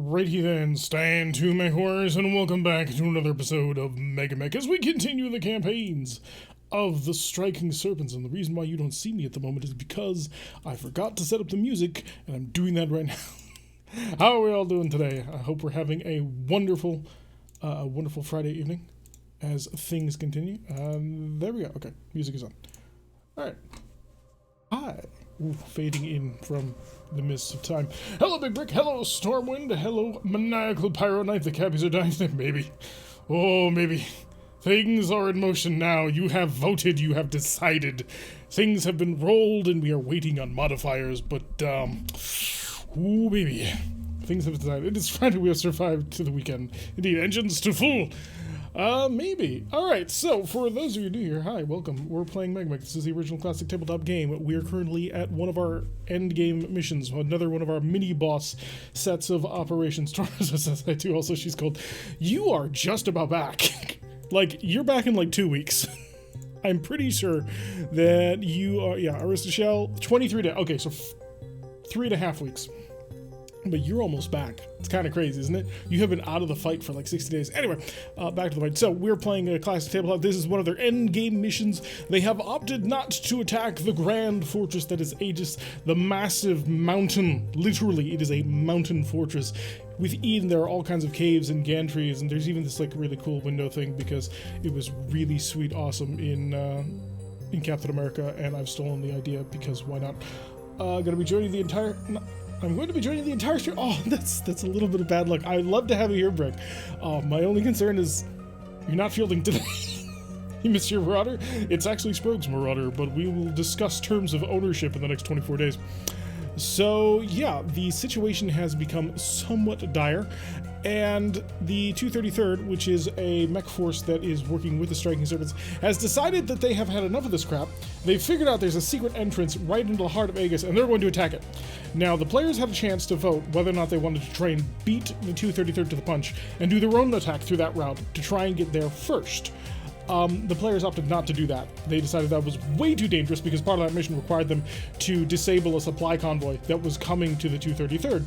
Righty then, stand to my horse and welcome back to another episode of MegaMek as we continue the campaigns of the Striking Serpents. And the reason why you don't see me at the moment is because I forgot to set up the music, and I'm doing that right now. How are we all doing today? I hope we're having a wonderful Friday evening as things continue. There we go. Okay, music is on. All right. Hi. Ooh, fading in from the mist of time. Hello, Big Brick. Hello, Stormwind. Hello, Maniacal Pyro Knight. The Cappies are dying. Maybe. Oh, maybe. Things are in motion now. You have voted. You have decided. Things have been rolled, and we are waiting on modifiers. But, ooh, baby. Things have decided. It is Friday. We have survived to the weekend. Indeed, engines to full. Maybe. Alright, so for those of you new here, hi, welcome. We're playing MegaMek. This is the original classic tabletop game. We are currently at one of our end game missions, another one of our mini-boss sets of operations. Torres says that too. Also, she's called, you are just about back. Like, you're back in like 2 weeks. I'm pretty sure that you are, yeah, Arista Shell, 23 days. Okay, so 3.5 weeks. But you're almost back. It's kind of crazy, isn't it? You have been out of the fight for like 60 days. Anyway, back to the fight. So we're playing a classic tabletop. This is one of their end game missions. They have opted not to attack the grand fortress that is Aegis, the massive mountain. Literally, it is a mountain fortress. With Eden, there are all kinds of caves and gantries, and there's even this like really cool window thing because it was really sweet, awesome in Captain America, and I've stolen the idea because why not? Gonna be joining the entire. I'm going to be joining the entire stream. Oh, that's a little bit of bad luck. I'd love to have you here, Brick. My only concern is you're not fielding today. You missed your Marauder? It's actually Sprogue's Marauder, but we will discuss terms of ownership in the next 24 days. So, yeah, the situation has become somewhat dire, and the 233rd, which is a mech force that is working with the Striking Serpents, has decided that they have had enough of this crap. They've figured out there's a secret entrance right into the heart of Aegis, and they're going to attack it. Now, the players had a chance to vote whether or not they wanted to try and beat the 233rd to the punch and do their own attack through that route to try and get there first. The players opted not to do that. They decided that was way too dangerous because part of that mission required them to disable a supply convoy that was coming to the 233rd.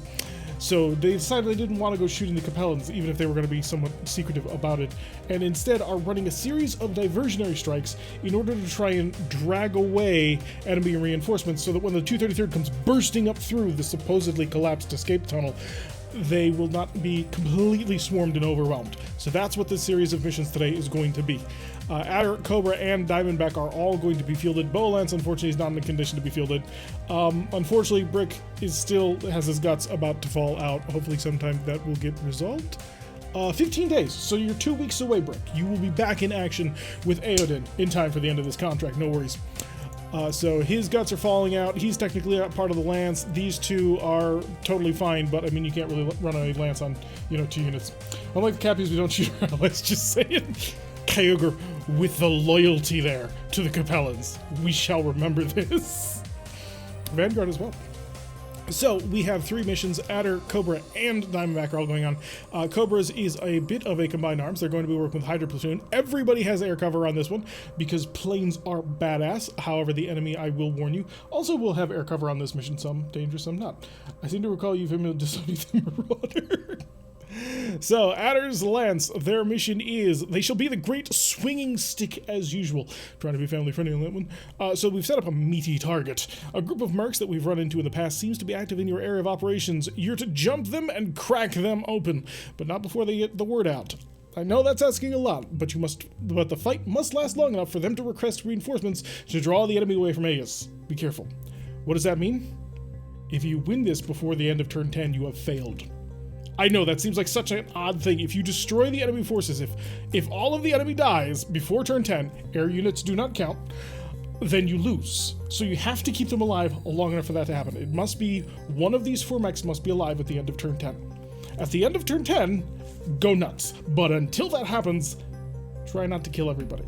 So they decided they didn't want to go shooting the Capellans, even if they were going to be somewhat secretive about it, and instead are running a series of diversionary strikes in order to try and drag away enemy reinforcements so that when the 233rd comes bursting up through the supposedly collapsed escape tunnel, they will not be completely swarmed and overwhelmed. So that's what this series of missions today is going to be. Adder, Cobra, and Diamondback are all going to be fielded. Bolance, unfortunately, is not in a condition to be fielded. Unfortunately, Brick has his guts about to fall out. Hopefully sometime that will get resolved. 15 days, so you're 2 weeks away, Brick. You will be back in action with Aodin in time for the end of this contract, no worries. So his guts are falling out. He's technically not part of the Lance. These two are totally fine, but I mean, you can't really run a Lance on, 2 units. Unlike the Cappies, we don't shoot our allies, just saying. Kyogre with the loyalty there to the Capellans. We shall remember this. Vanguard as well. So we have 3 missions. Adder, Cobra, and Diamondback are all going on. Cobra's is a bit of a combined arms. They're going to be working with Hydra Platoon. Everybody has air cover on this one because planes are badass. However, the enemy, I will warn you, also will have air cover on this mission. Some dangerous, some not. I seem to recall you've disowning the Marauder. So, Adder's Lance, their mission is, they shall be the great swinging stick as usual. Trying to be family friendly on that one. So we've set up a meaty target. A group of mercs that we've run into in the past seems to be active in your area of operations. You're to jump them and crack them open, but not before they get the word out. I know that's asking a lot, but the fight must last long enough for them to request reinforcements to draw the enemy away from Aegis. Be careful. What does that mean? If you win this before the end of turn 10, you have failed. I know, that seems like such an odd thing. If you destroy the enemy forces, if all of the enemy dies before turn 10, air units do not count, then you lose. So you have to keep them alive long enough for that to happen. It must be, one of these 4 mechs must be alive at the end of turn 10. At the end of turn 10, go nuts. But until that happens, try not to kill everybody.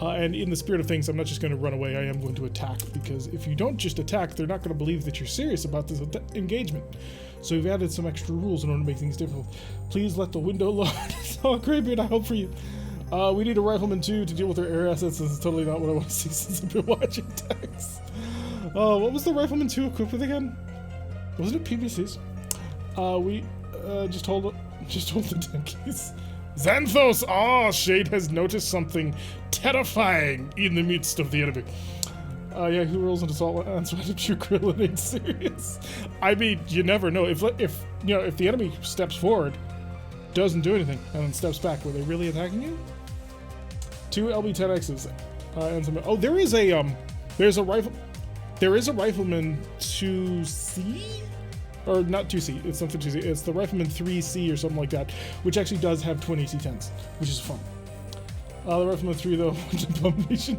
And in the spirit of things, I'm not just going to run away, I am going to attack, because if you don't just attack, they're not going to believe that you're serious about this engagement. So we've added some extra rules in order to make things difficult. Please let the window load. It's all creepy, and I hope for you. We need a rifleman too to deal with our air assets. This is totally not what I want to see since I've been watching tanks. What was the rifleman 2 equipped with again? Wasn't it PVCs? Just hold the 10 keys. Xanthos! Ah, Shade has noticed something terrifying in the midst of the enemy. Yeah, who rolls an assault lance right up your grill and ain't serious? I mean, you never know. If you know, if the enemy steps forward, doesn't do anything, and then steps back, were they really attacking you? 2 LB-10Xs, and some. Oh, there is a rifleman 2C, or not 2C. It's something 2C. It's the rifleman 3C or something like that, which actually does have twin AC-10s, which is fun. The rifleman 3 though, abomination.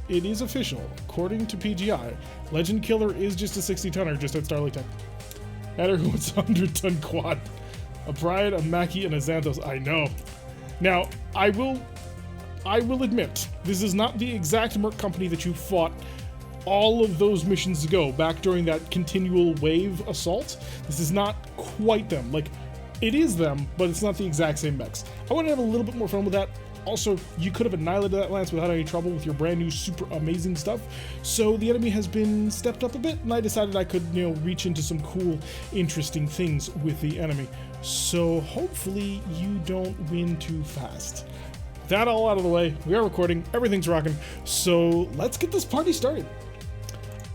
It is official, according to PGI, Legend Killer is just a 60-tonner just at Starlight Tech. Adder who wants a 100-ton quad. A Brian, a Mackie, and a Xanthos. I know. Now, I will admit, this is not the exact Merc company that you fought all of those missions ago, back during that continual wave assault. This is not quite them. Like, it is them, but it's not the exact same mechs. I want to have a little bit more fun with that. Also, you could have annihilated that lance without any trouble with your brand new super amazing stuff. So the enemy has been stepped up a bit, and I decided I could, you know, reach into some cool, interesting things with the enemy. So hopefully you don't win too fast. That all out of the way, we are recording, everything's rocking, so let's get this party started.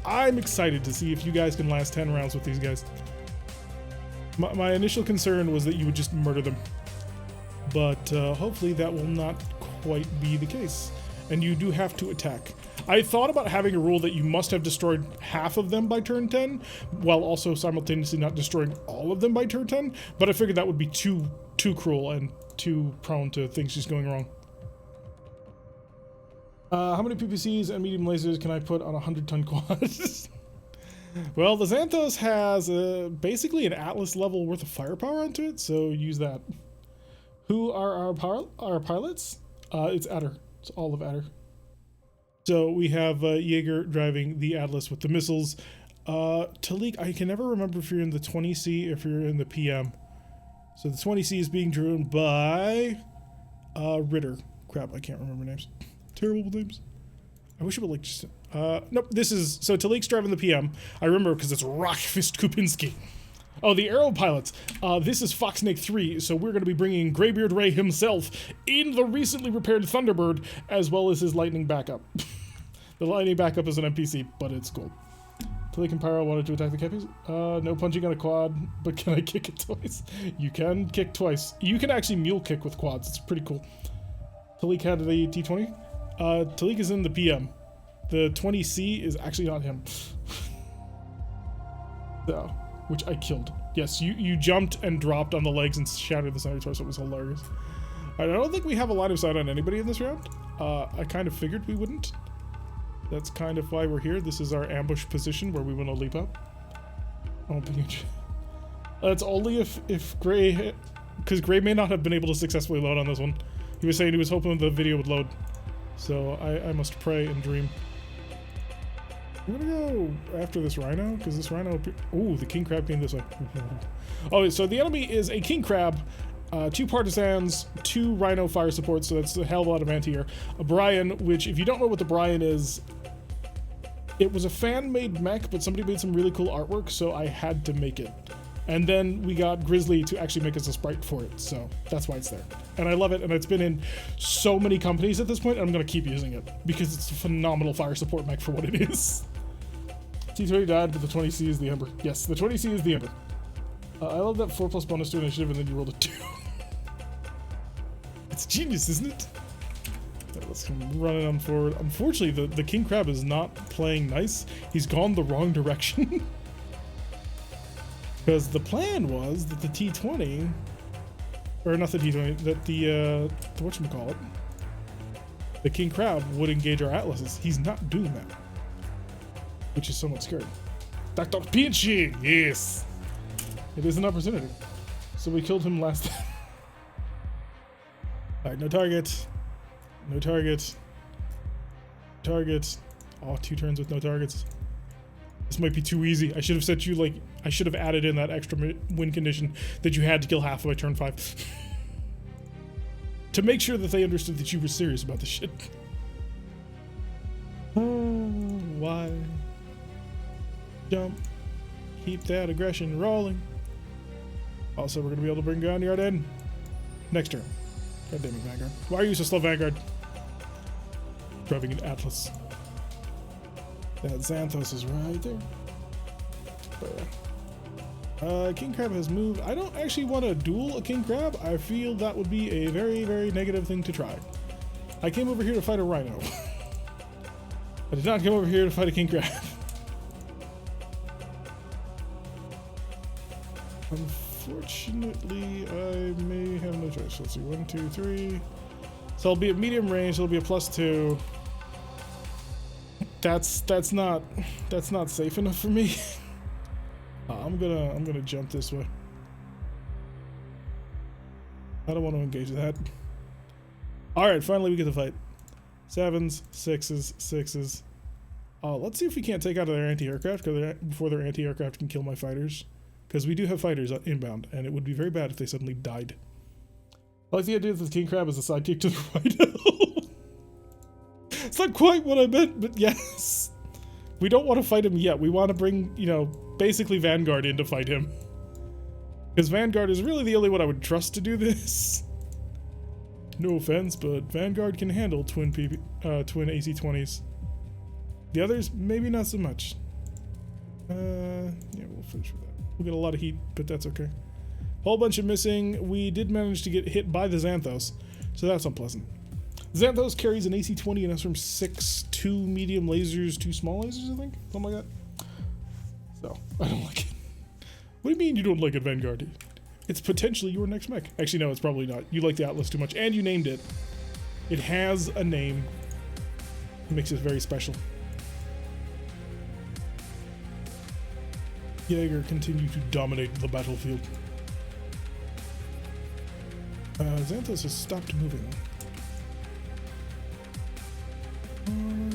I'm excited to see if you guys can last 10 rounds with these guys. My initial concern was that you would just murder them. But hopefully that will not quite be the case. And you do have to attack. I thought about having a rule that you must have destroyed half of them by turn 10, while also simultaneously not destroying all of them by turn 10, but I figured that would be too cruel and too prone to things just going wrong. How many PPCs and medium lasers can I put on a 100-ton quad? Well, the Xanthos has basically an Atlas level worth of firepower onto it, so use that. Who are our pilots? It's Adder. It's all of Adder. So we have Jaeger driving the Atlas with the missiles. Talik, I can never remember if you're in the 20C or if you're in the PM. So the 20C is being driven by Ritter. Crap, I can't remember names. Terrible names. I wish it would like just... nope, this is... So Talik's driving the PM. I remember because it's Rockfist Kupinski. Oh, the Aero pilots. This is Foxsnake 3, so we're going to be bringing Greybeard Ray himself in the recently repaired Thunderbird, as well as his Lightning backup. The Lightning backup is an NPC, but it's cool. Talik and Pyro wanted to attack the Cappies. No punching on a quad, but can I kick it twice? You can kick twice. You can actually mule kick with quads. It's pretty cool. Talik had the T20. Talik is in the PM. The 20C is actually not him. So... which I killed. Yes, you jumped and dropped on the legs and shattered the center torso. It was hilarious. I don't think we have a line of sight on anybody in this round. I kind of figured we wouldn't. That's kind of why we're here. This is our ambush position where we want to leap up. Oh, that's only if Gray... because Gray may not have been able to successfully load on this one. He was saying he was hoping the video would load. So I must pray and dream. I'm gonna go after this Rhino, because this Rhino... Ooh, the King Crab came this way. Oh, so the enemy is a King Crab, 2 Partisans, 2 Rhino fire supports, so that's a hell of a lot of anti-air. A Brian, which, if you don't know what the Brian is, it was a fan-made mech, but somebody made some really cool artwork, so I had to make it. And then we got Grizzly to actually make us a sprite for it, so that's why it's there. And I love it, and it's been in so many companies at this point, and I'm gonna keep using it, because it's a phenomenal fire support mech for what it is. T20 died, but the 20C is the Ember. Yes, the 20C is the Ember. I love that 4+ bonus to initiative, and then you rolled a 2. It's genius, isn't it? Yeah, let's come running on forward. Unfortunately, the King Crab is not playing nice. He's gone the wrong direction. Because the plan was that the T20, or not the T20, that the whatchamacallit, the King Crab would engage our Atlases. He's not doing that. Which is somewhat scary. Dr. Pinchy! Yes! It is an opportunity. So we killed him last time. Alright, no target. No target. Target. Oh, 2 turns with no targets. This might be too easy. I should have set you, like, I should have added in that extra win condition that you had to kill half by turn 5. To make sure that they understood that you were serious about this shit. Oh, why? Jump. Keep that aggression rolling. Also, we're going to be able to bring Ground Yard in. Next turn. God damn it, Vanguard. Why are you so slow, Vanguard? Driving an Atlas. That Xanthos is right there. King Crab has moved. I don't actually want to duel a King Crab. I feel that would be a very, very negative thing to try. I came over here to fight a Rhino. I did not come over here to fight a King Crab. Unfortunately, I may have no choice. Let's see, 1, 2, 3. So I'll be at medium range. It'll be a +2. That's not safe enough for me. I'm gonna jump this way. I don't want to engage that. All right, finally we get the fight. 7s, 6s, 6s. Let's see if we can't take out their anti-aircraft before their anti-aircraft can kill my fighters. Because we do have fighters inbound, and it would be very bad if they suddenly died. I like the idea that the King Crab is a sidekick to the Rhino. It's not quite what I meant, but yes. We don't want to fight him yet. We want to bring, you know, basically Vanguard in to fight him. Because Vanguard is really the only one I would trust to do this. No offense, but Vanguard can handle twin AC-20s. The others, maybe not so much. Yeah, we'll finish with that. We'll get a lot of heat, but that's okay. Whole bunch of missing. We did manage to get hit by the Xanthos, so that's unpleasant. Xanthos carries an AC-20 and has from 6, 2 medium lasers, 2 small lasers, I think? Something like that. So, I don't like it. What do you mean you don't like it, Vanguard? It's potentially your next mech. Actually, no, it's probably not. You like the Atlas too much, and you named it. It has a name. It makes it very special. Jaeger continue to dominate the battlefield. Xanthos has stopped moving.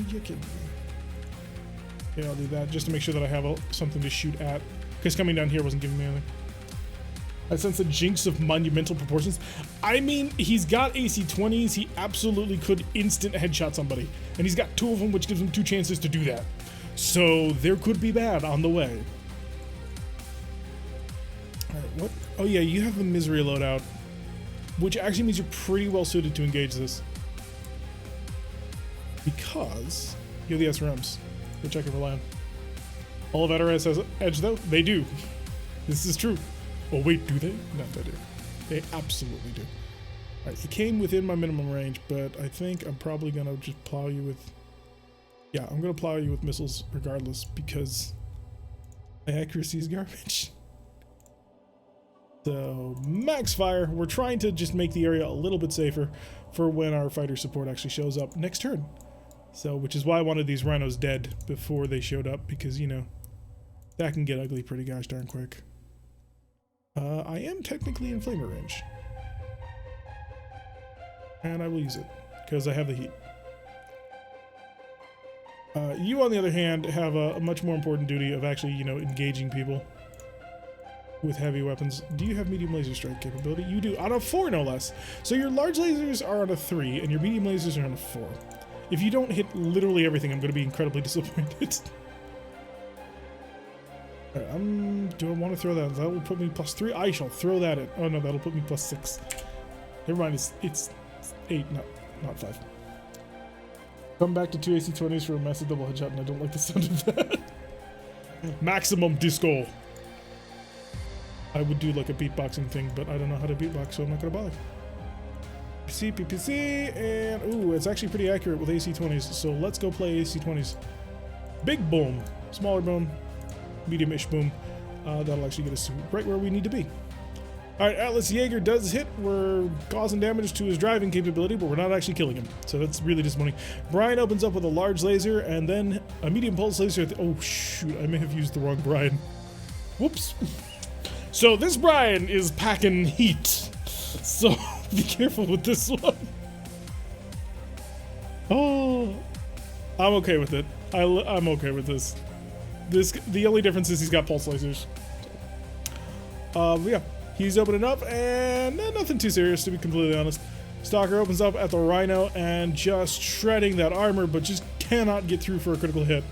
You kidding me? Yeah, I'll do that just to make sure that I have something to shoot at. Because coming down here wasn't giving me anything. I sense a jinx of monumental proportions. I mean, he's got AC-20s. He absolutely could instant headshot somebody. And he's got 2 of them, which gives him 2 chances to do that. So there could be bad on the way. Alright, what? Oh yeah, you have the misery loadout. Which actually means you're pretty well suited to engage this. Because you have the SRMs, which I can rely on. All of Veterans has edge though? They do. This is true. Oh wait, do they? No, they do. They absolutely do. Alright, you came within my minimum range, but I think I'm probably gonna just plow you with... Yeah, I'm gonna plow you with missiles regardless, because my accuracy is garbage. So, max fire. We're trying to just make the area a little bit safer for when our fighter support actually shows up next turn. So, which is why I wanted these rhinos dead before they showed up, because, you know, that can get ugly pretty gosh darn quick. I am technically in flamer range. And I will use it, because I have the heat. You, on the other hand, have a much more important duty of actually, you know, engaging people with heavy weapons. Do you have medium laser strike capability? You do, on a 4 no less. So your large lasers are on a 3, and your medium lasers are on a 4. If you don't hit literally everything, I'm going to be incredibly disappointed. Alright, do I want to throw that? That will put me +3. I shall throw that in. Oh no, that'll put me +6. Never mind, it's 8, not 5. Come back to 2 AC-20s for a massive double headshot, and I don't like the sound of that. Maximum disco. I would do like a beatboxing thing, but I don't know how to beatbox, so I'm not gonna bother. PPC, and ooh, it's actually pretty accurate with AC-20s, so let's go play AC-20s. Big boom, smaller boom, medium-ish boom. That'll actually get us right where we need to be. Alright, Atlas Jaeger does hit. We're causing damage to his driving capability, but we're not actually killing him, so that's really disappointing. Brian opens up with a large laser, and then a medium pulse laser. Oh shoot, I may have used the wrong Brian. Whoops. So this Brian is packing heat, so be careful with this one. Oh, I'm okay with it. I'm okay with this. The only difference is he's got pulse lasers. Yeah, he's opening up, and nothing too serious, to be completely honest. Stalker opens up at the Rhino and just shredding that armor, but just cannot get through for a critical hit.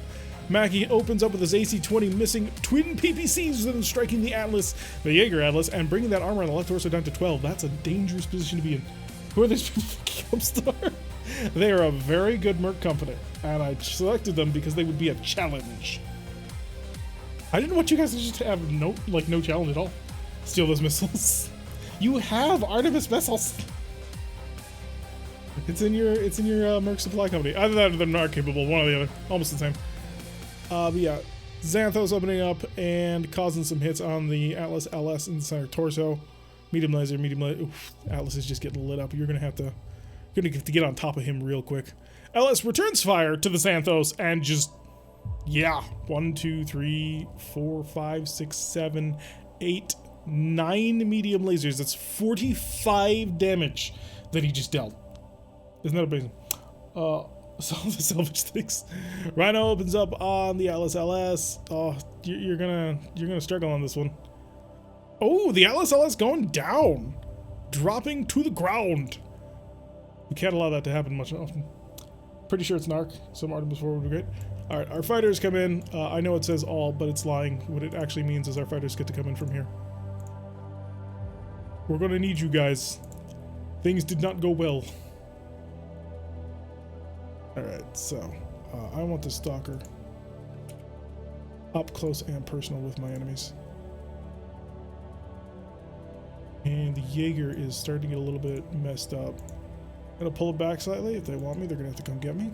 MekHQ opens up with his AC-20 missing twin PPCs, then striking the Atlas, the Jaeger Atlas, and bringing that armor on the left torso down to 12. That's a dangerous position to be in. Who are these people from Upstar? They are a very good merc company, and I selected them because they would be a challenge. I didn't want you guys to just have no challenge at all. Steal those missiles. You have Artemis missiles. It's in your merc supply company. Either that or they're not capable. One or the other. Almost the same. But yeah, Xanthos opening up and causing some hits on the Atlas LS in the center torso. Medium laser. Oof, Atlas is just getting lit up. You're gonna have to get on top of him real quick. LS returns fire to the Xanthos and just, yeah, 1, 2, 3, 4, 5, 6, 7, 8, 9 medium lasers. That's 45 damage that he just dealt. Isn't that amazing? So the salvage things. Rhino opens up on the Atlas LS. Oh, you're gonna struggle on this one. Oh, the Atlas LS going down, dropping to the ground. We can't allow that to happen much often. Pretty sure it's Narc. Some Artemis 4 would be great. All right, our fighters come in. I know it says all, but it's lying. What it actually means is our fighters get to come in from here. We're gonna need you guys. Things did not go well. Alright, so I want the Stalker up close and personal with my enemies. And the Jaeger is starting to get a little bit messed up. I'm gonna pull it back slightly. If they want me, they're gonna have to come get me.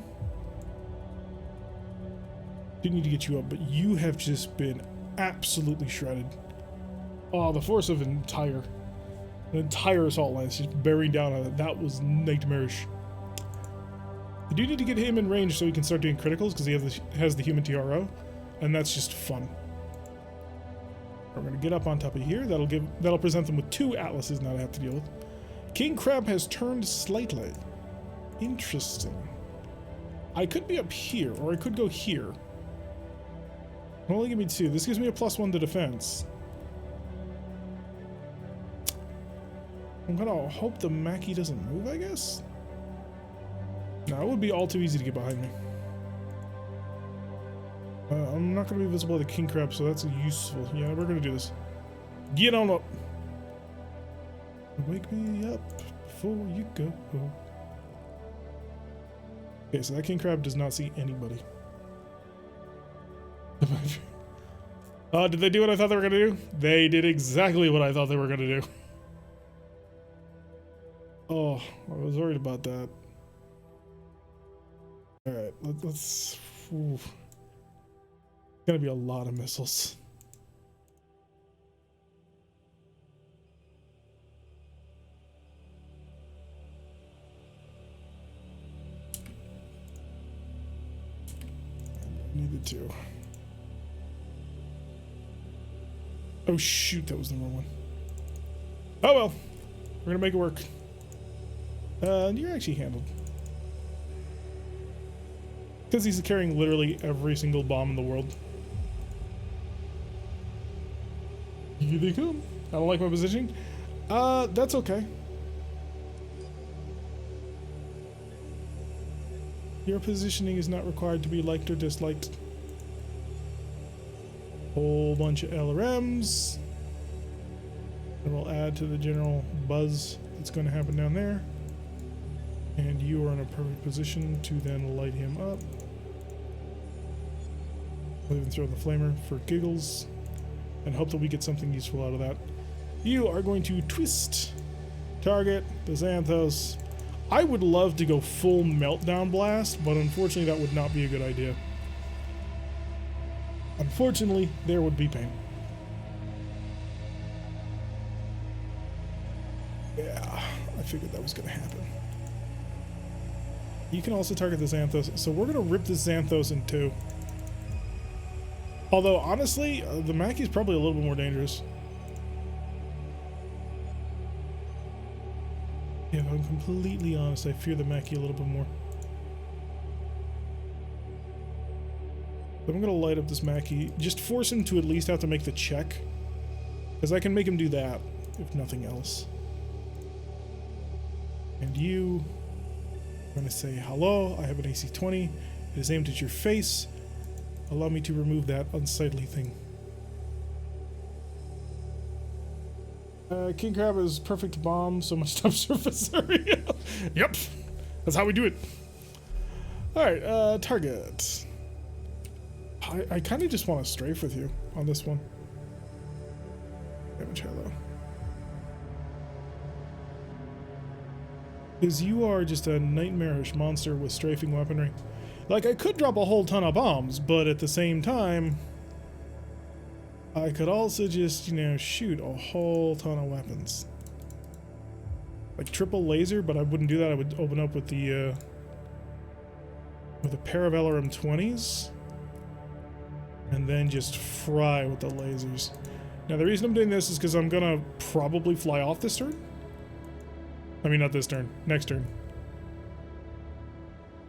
Do need to get you up, but you have just been absolutely shredded. Oh, the force of an entire assault lance just bearing down on it. That was nightmarish. I do need to get him in range so he can start doing criticals because he has the human TRO, and that's just fun. We're gonna get up on top of here. That'll present them with 2 Atlases now to have to deal with. King Crab has turned slightly. Interesting. I could be up here, or I could go here. Only give me 2. This gives me a +1 to defense. I'm gonna hope the MekHQ doesn't move, I guess. No, it would be all too easy to get behind me. I'm not going to be visible to King Crab, so that's useful. Yeah, we're going to do this. Get on up. Wake me up before you go. Okay, so that King Crab does not see anybody. Did they do what I thought they were going to do? They did exactly what I thought they were going to do. Oh, I was worried about that. Alright, let's... Ooh. Gonna be a lot of missiles. Needed to. Oh shoot, that was the wrong one. Oh well, we're gonna make it work. You're actually handled. Because he's carrying literally every single bomb in the world. Here they come. I don't like my positioning. That's okay. Your positioning is not required to be liked or disliked. Whole bunch of LRMs. And we'll add to the general buzz that's going to happen down there. And you are in a perfect position to then light him up. I'll even throw the flamer for giggles and hope that we get something useful out of that. You are going to twist, target the Xanthos. I would love to go full meltdown blast, but unfortunately that would not be a good idea. Unfortunately, there would be pain. Yeah, I figured that was going to happen. You can also target the Xanthos, so we're going to rip this Xanthos in 2. Although, honestly, the MekHQ is probably a little bit more dangerous. Yeah, if I'm completely honest, I fear the MekHQ a little bit more. But I'm going to light up this MekHQ. Just force him to at least have to make the check. Because I can make him do that, if nothing else. And you... I'm going to say hello. I have an AC-20. It is aimed at your face. Allow me to remove that unsightly thing. King Crab is perfect to bomb so much subsurface area. Yep, that's how we do it. Alright, target. I kind of just want to strafe with you on this one. Damage hello. Because you are just a nightmarish monster with strafing weaponry. Like, I could drop a whole ton of bombs, but at the same time, I could also just, you know, shoot a whole ton of weapons. Like triple laser, but I wouldn't do that. I would open up with a pair of LRM-20s. And then just fry with the lasers. Now, the reason I'm doing this is because I'm gonna probably fly off this turn. I mean, not this turn, next turn.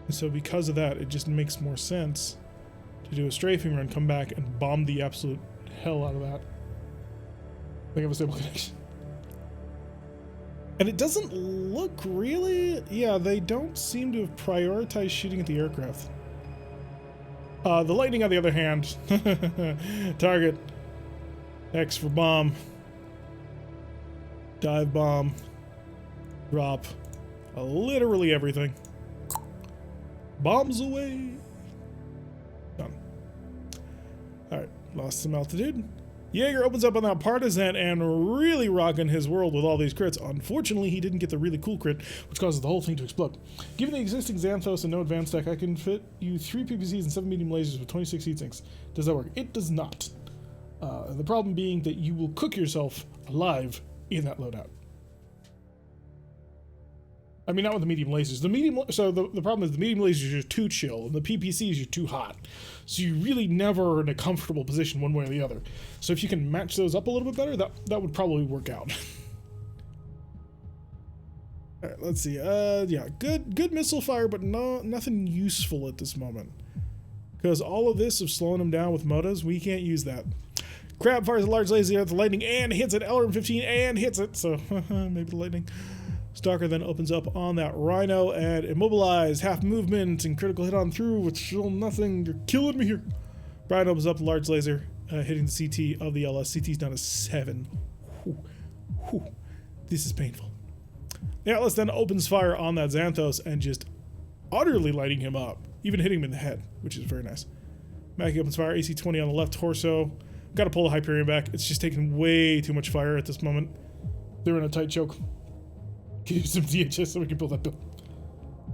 And so because of that, it just makes more sense to do a strafing run, come back, and bomb the absolute hell out of that. I think I have a stable connection. And it doesn't look really... Yeah, they don't seem to have prioritized shooting at the aircraft. The lightning, on the other hand, target, X for bomb, dive bomb, drop, literally everything. Bombs away. Done. Alright, lost some altitude. Jaeger opens up on that partisan and really rocking his world with all these crits. Unfortunately, he didn't get the really cool crit, which causes the whole thing to explode. Given the existing Xanthos and no advanced tech, I can fit you 3 PPCs and 7 medium lasers with 26 heat sinks. Does that work? It does not. The problem being that you will cook yourself alive in that loadout. I mean, not with the medium lasers. The problem is the medium lasers are too chill, and the PPCs are too hot. So you really never are in a comfortable position one way or the other. So if you can match those up a little bit better, that would probably work out. All right, let's see. Yeah, good missile fire, but nothing useful at this moment. Because all of this of slowing them down with motos, we can't use that. Crab fires a large laser at the lightning and hits it. LRM-15 and hits it. So maybe the lightning. Stalker then opens up on that Rhino and immobilized, half movement, and critical hit on through, which still nothing. You're killing me here. Brian opens up the large laser, hitting the CT of the LS. CT's down to 7. Whew. Whew. This is painful. The Atlas then opens fire on that Xanthos and just utterly lighting him up, even hitting him in the head, which is very nice. Mackie opens fire, AC-20 on the left torso. Got to pull the Hyperion back. It's just taking way too much fire at this moment. They're in a tight choke. Use some DHS so we can pull that bill.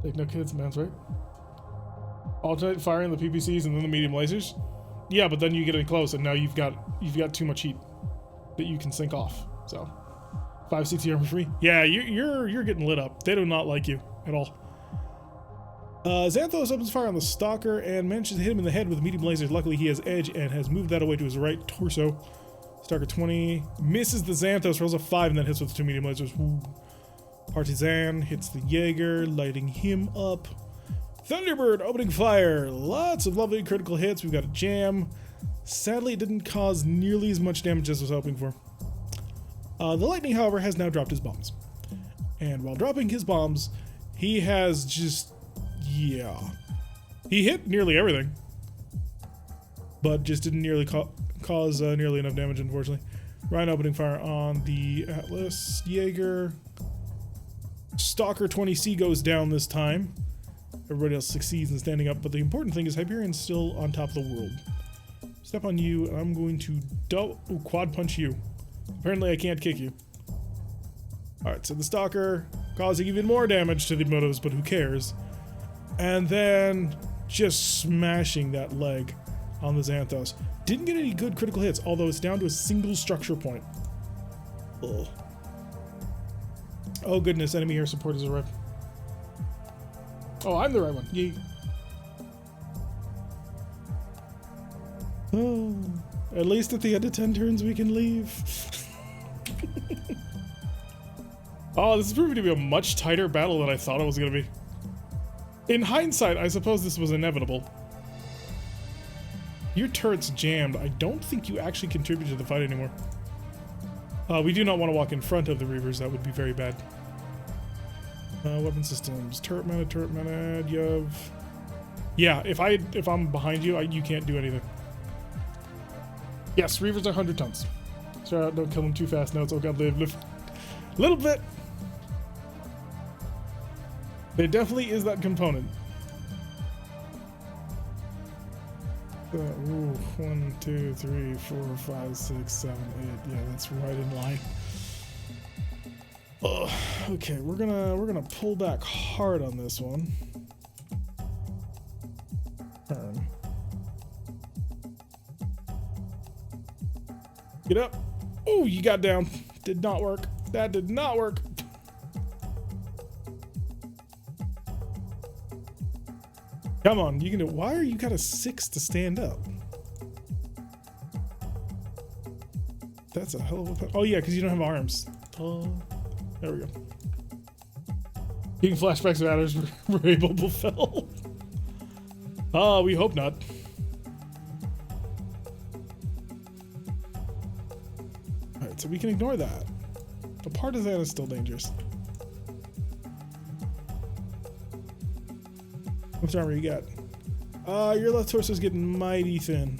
Take no kids, man's right. Alternate firing the PPCs and then the medium lasers. Yeah, but then you get in close and now you've got too much heat that you can sink off. So 5 CT armor free. Yeah, you're getting lit up. They do not like you at all. Xanthos opens fire on the Stalker and manages to hit him in the head with medium lasers. Luckily, he has edge and has moved that away to his right torso. Stalker 20 misses the Xanthos, rolls a 5, and then hits with 2 medium lasers. Ooh. Partisan hits the Jaeger, lighting him up. Thunderbird opening fire. Lots of lovely critical hits. We've got a jam. Sadly, it didn't cause nearly as much damage as I was hoping for. The Lightning, however, has now dropped his bombs. And while dropping his bombs, he has just... yeah. He hit nearly everything. But just didn't nearly cause nearly enough damage, unfortunately. Ryan opening fire on the Atlas. Jaeger... Stalker 20C goes down this time. Everybody else succeeds in standing up, but the important thing is Hyperion's still on top of the world. Step on you, and I'm going to quad punch you. Apparently I can't kick you. Alright, so the Stalker causing even more damage to the motos, but who cares? And then just smashing that leg on the Xanthos. Didn't get any good critical hits, although it's down to a single structure point. Ugh. Oh goodness, enemy air support has arrived. Oh, I'm the right one. Yay. Oh, at least at the end of 10 turns we can leave. Oh, this is proving to be a much tighter battle than I thought it was going to be. In hindsight, I suppose this was inevitable. Your turret's jammed. I don't think you actually contribute to the fight anymore. We do not want to walk in front of the Reavers. That would be very bad. Weapon systems. Turret mounted, you have Yeah, if I'm behind you, you can't do anything. Yes, Reavers are 100 tons. So don't kill them too fast. No, it's okay. Live. Little bit. There definitely is that component. Ooh, 1, 2, 3, 4, 5, 6, 7, 8. Yeah, that's right in line. Okay, we're gonna pull back hard on this one. Turn. Get up. Oh, you got down. Did not work. That did not work. Come on, you can do it. Why are you got a 6 to stand up? That's a hell of a... Oh yeah, because you don't have arms. Oh, there we go. Getting flashbacks of others were able to fulfill. Oh, we hope not. Alright, so we can ignore that. The partisan is still dangerous. What armor you got? Your left torso is getting mighty thin.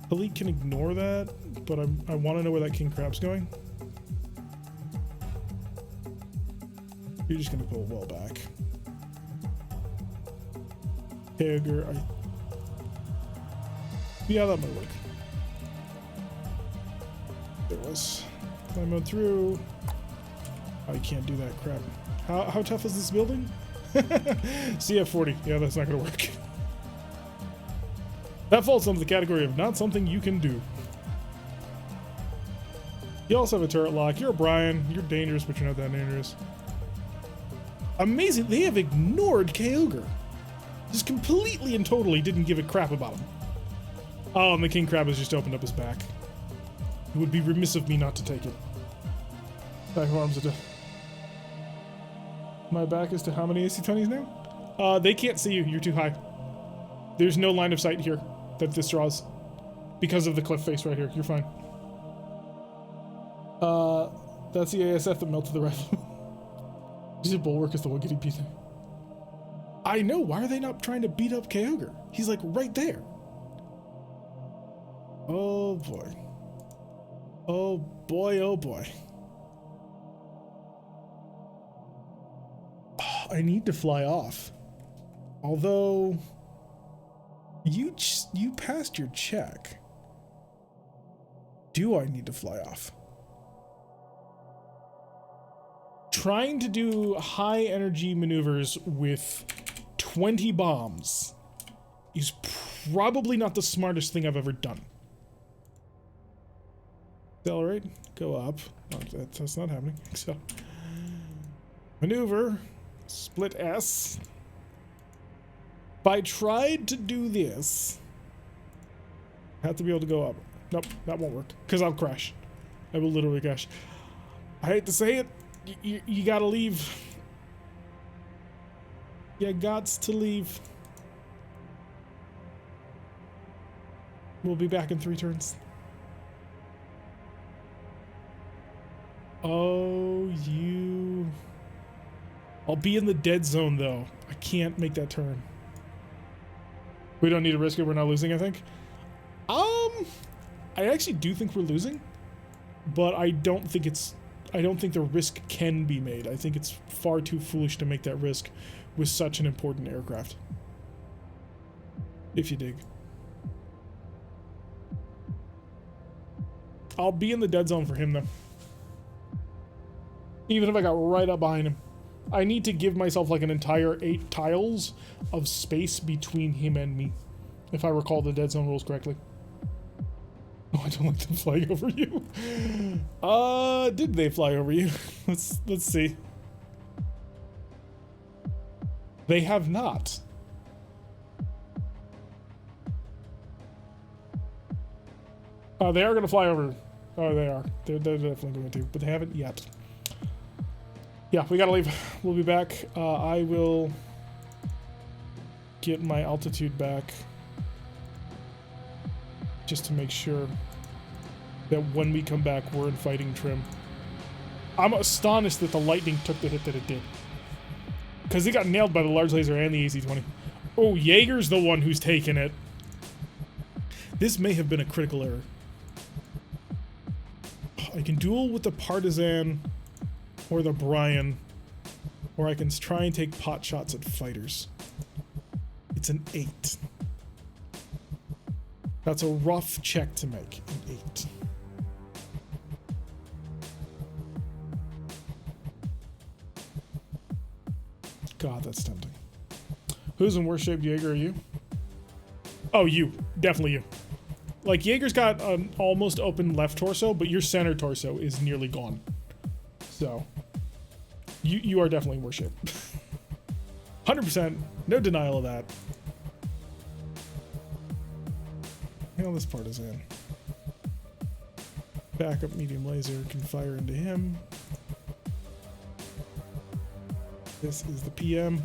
Elite can ignore that, but I want to know where that king crab's going. You're just gonna pull well back. Hager, yeah, that might work. There it was. Climb on through. Oh, you can't do that crap. How tough is this building? CF 40. Yeah, that's not gonna work. That falls under the category of not something you can do. You also have a turret lock. You're Brian. You're dangerous, but you're not that dangerous. Amazing. They have ignored Kyogre. Just completely and totally didn't give a crap about him. Oh, and the king crab has just opened up his back. It would be remiss of me not to take it. Back arms are My back is to how many AC-20s now? They can't see you. You're too high. There's no line of sight here that this draws. Because of the cliff face right here. You're fine. That's the ASF that melted the rifle. Just a bulwark is the one getting beaten. I know. Why are they not trying to beat up Kyogre? He's like right there. Oh boy. Oh boy, oh boy. I need to fly off. Although you passed your check. Do I need to fly off? Trying to do high energy maneuvers with 20 bombs is probably not the smartest thing I've ever done. Accelerate, go up. Oh, that's not happening. So, maneuver, split S. If I tried to do this, I have to be able to go up. Nope, that won't work, because I'll crash. I will literally crash. I hate to say it, you gotta leave. You gots to leave. We'll be back in 3 turns. Oh, you... I'll be in the dead zone, though. I can't make that turn. We don't need to risk it. We're not losing, I think. I actually do think we're losing, but I don't think the risk can be made. I think it's far too foolish to make that risk with such an important aircraft. If you dig. I'll be in the dead zone for him, though. Even if I got right up behind him. I need to give myself like an entire 8 tiles of space between him and me. If I recall the dead zone rules correctly. Oh, I don't like them flying over you. Did they fly over you? Let's see. They have not. They are going to fly over. Oh, they are. They're definitely going to, but they haven't yet. Yeah, we gotta leave. We'll be back. I will get my altitude back just to make sure that when we come back, we're in fighting trim. I'm astonished that the lightning took the hit that it did. Because he got nailed by the large laser and the AC-20. Oh, Jaeger's the one who's taken it. This may have been a critical error. I can duel with the Partisan or the Brian, or I can try and take pot shots at fighters. It's an 8. That's a rough check to make, an 8. God, that's tempting. Who's in worse shape, Jaeger or you? Oh, you. Definitely you. Like, Jaeger's got an almost open left torso, but your center torso is nearly gone. So, you are definitely in worse shape. 100%. No denial of that. Now this part is in. Backup medium laser can fire into him. This is the PM.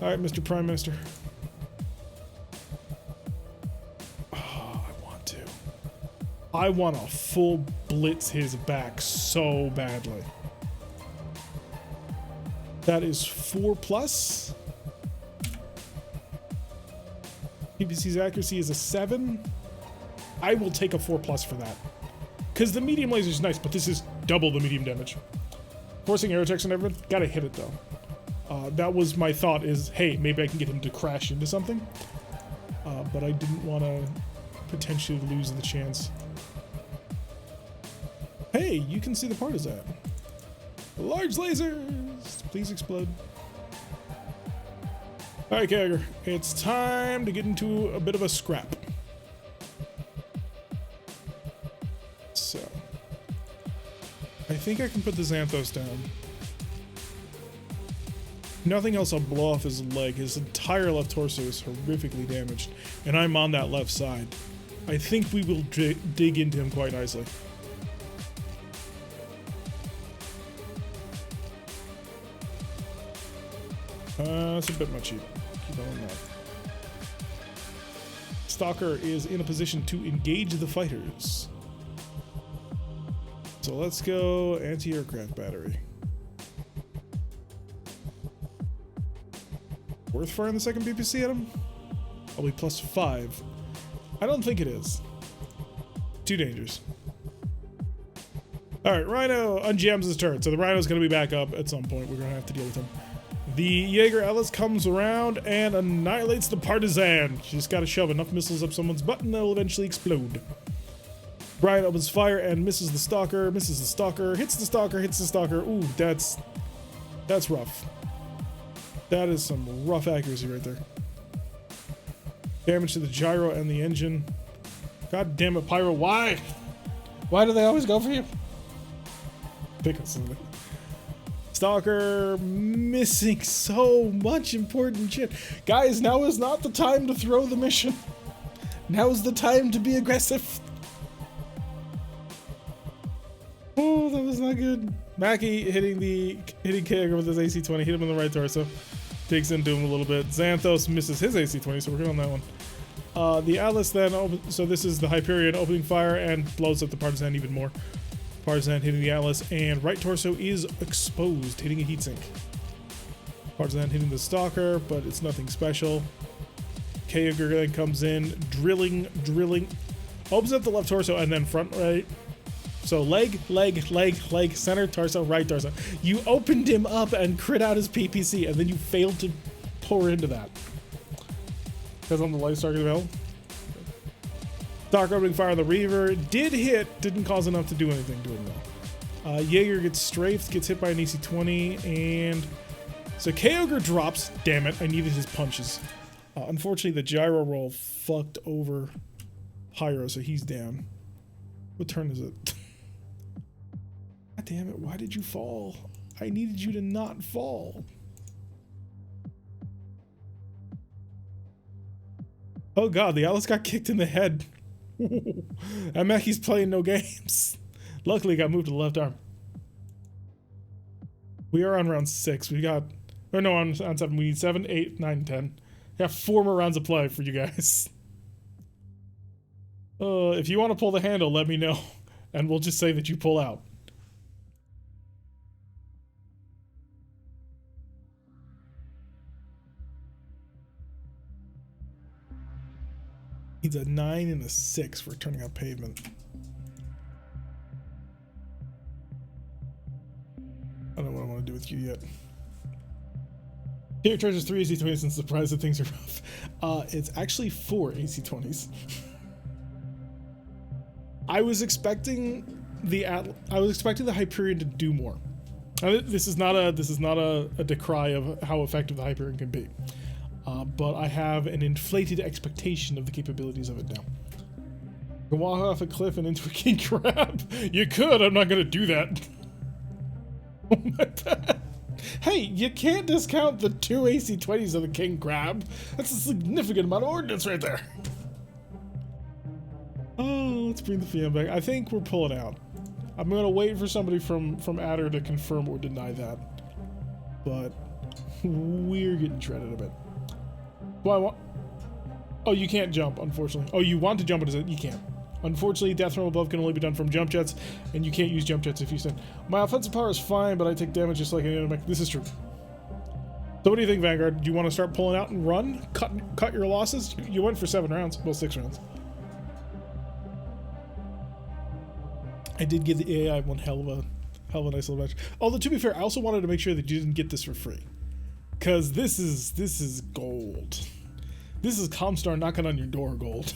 Alright, Mr. Prime Minister. Oh, I want to full blitz his back so badly. That is 4+. PPC's accuracy is a 7. I will take a 4+ for that. Because the medium laser is nice, but this is double the medium damage. Forcing aero checks and everything, gotta hit it though. That was my thought is, hey, maybe I can get him to crash into something. But I didn't want to potentially lose the chance. Hey, you can see the Partisan. Large lasers! Please explode. Alright, Kager. It's time to get into a bit of a scrap. So. I think I can put the Xanthos down. Nothing else will blow off his leg. His entire left torso is horrifically damaged, and I'm on that left side. I think we will dig into him quite nicely. That's a bit much even. Keep on that. Stalker is in a position to engage the fighters. So let's go anti-aircraft battery. Worth firing the second PPC at him? Probably +5. I don't think it is. Too dangerous. Alright, Rhino unjams his turret, so the Rhino's going to be back up at some point. We're going to have to deal with him. The Jaeger Ellis comes around and annihilates the Partisan. She's just got to shove enough missiles up someone's butt and they'll eventually explode. Brian opens fire and misses the Stalker, hits the Stalker. Ooh, that's rough. That is some rough accuracy right there. Damage to the gyro and the engine. God damn it, Pyro, why? Why do they always go for you? Pick up something. Stalker missing so much important shit. Guys, now is not the time to throw the mission. Now is the time to be aggressive. Oh, that was not good. Mackie hitting Kager with his AC-20, hit him in the right torso. Digs into him a little bit. Xanthos misses his AC-20, so we're good on that one. The Atlas then, so this is the Hyperion opening fire and blows up the Partisan even more. Partisan hitting the Atlas, and right torso is exposed, hitting a heatsink. Partisan hitting the Stalker, but it's nothing special. Kager then comes in, drilling, opens up the left torso, and then front right. So leg, center torso, right torso. You opened him up and crit out his PPC, and then you failed to pour into that. Because on the light target available. Dark opening fire on the Reaver. Did hit, didn't cause enough to do anything to him though. Jaeger gets strafed, gets hit by an AC-20, and so Kager drops. Damn it, I needed his punches. Unfortunately, the gyro roll fucked over Pyro, so he's down. What turn is it? God damn it, why did you fall? I needed you to not fall. Oh god, the Alice got kicked in the head. And Mackie's playing no games. Luckily, got moved to the left arm. We are on round 6. We got... Or no, on 7. We need 7, 8, 9, 10. We got 4 more rounds of play for you guys. If you want to pull the handle, let me know. And we'll just say that you pull out. It's a 9 and a 6 for turning out pavement. I don't know what I want to do with you yet. Here charges 3 AC-20s and surprised that things are rough. It's actually 4 AC-20s. I was expecting the Hyperion to do more. This is not a decry of how effective the Hyperion can be, but I have an inflated expectation of the capabilities of it now. You can walk off a cliff and into a king crab. You could. I'm not gonna do that. Oh my bad. Hey, you can't discount the 2 AC-20s of the king crab. That's a significant amount of ordnance right there. Oh, let's bring the VM back. I think we're pulling out. I'm gonna wait for somebody from Adder to confirm or deny that. But we're getting shredded a bit. Well, I want. Oh, you can't jump, unfortunately. Oh, you want to jump, but you can't. Unfortunately, death from above can only be done from jump jets, and you can't use jump jets if you stand. My offensive power is fine, but I take damage just like an MegaMek. This is true. So what do you think, Vanguard? Do you want to start pulling out and run? Cut your losses? You went for 7 rounds. Well, 6 rounds. I did give the AI one hell of a nice little match. Although, to be fair, I also wanted to make sure that you didn't get this for free. Because this is gold. This is Comstar knocking on your door gold.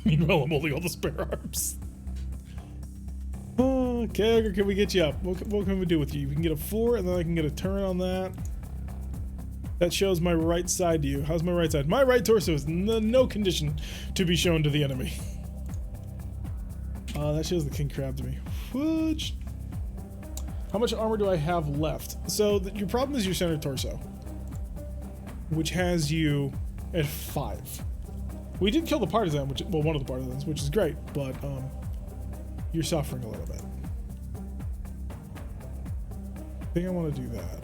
Meanwhile, I'm holding all the spare arms. Okay, can we get you up? What can we do with you? We can get a 4, and then I can get a turn on that. That shows my right side to you. How's my right side? My right torso is no condition to be shown to the enemy. That shows the king crab to me. Which? How much armor do I have left? So your problem is your center torso, which has you at 5. We did kill the partisan, one of the partisans, which is great, but you're suffering a little bit. I think I want to do that.